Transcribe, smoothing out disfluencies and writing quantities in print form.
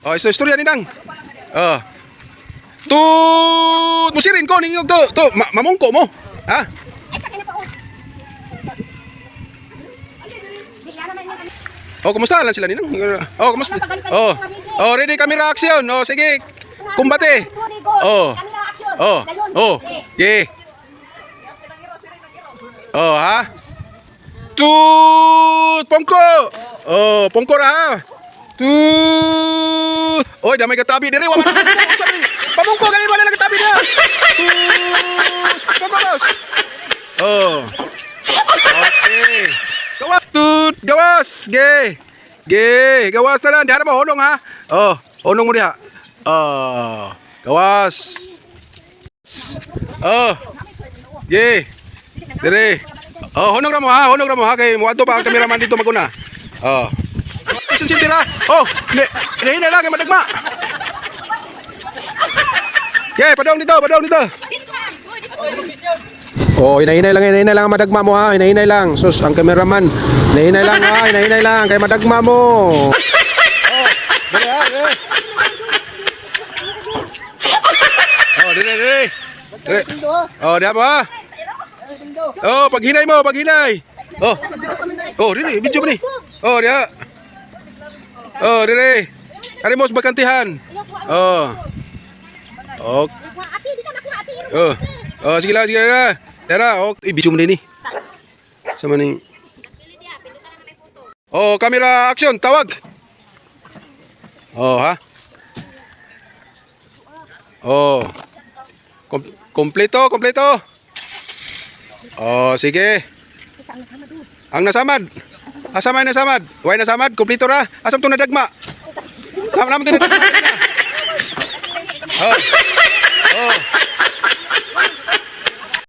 Oh, iso istorya ni Nang. Oh. Tut musirin ko ninyo to mamungko mo. Ha? Oh, kumusta lang sila Ninang? Oh, kumusta? Oh. Oh, ready camera action. Oh, sige. Kumbate. Oh. Oh. Oh. Yeah. Oh, ha? Tut pongko. Oh, pongko ra ha. Tut. Oy, damay katabi dire wa man. Pamungko gali wala nang katabi na. Tut. Pongko boss. Oh. Okay. Gawas tut, gawas. Ge. Ge, gawas na lang. Diha mo honong ha. Oh, honong mo diha. Oh, gawas. Oh. Ge. Dire. Oh, honong ra mo ha kay mo adto pa ang cameraman dito maguna. Oh. Sintira. Oh, ini lang kay madagma. Ge, padong dito. Oh, hinay-hinay lang ang madagma mo ha. Hinay-hinay lang. Sus, ang cameraman. Hinay-hinay lang kay madagma mo. Oh, dali ha. Oh, dali. Oh, diha mo ha. Oh, paghinay mo. Oh. Oh, dili, video mo ni. Oh, diha. Oh, dili. Kani mo bakantihan. Oh. Oh. Oh, sige lang. Tara, oh, video mo ni. Sama ning. Oh, camera action, tawag. Oh, ha. Oh. Kompleto. Oh, sige. Ang nasamad. Asam ay nasamad. Way nasamad, kompleto ra. Asam to nadagma. Naman to nadagma. Oh.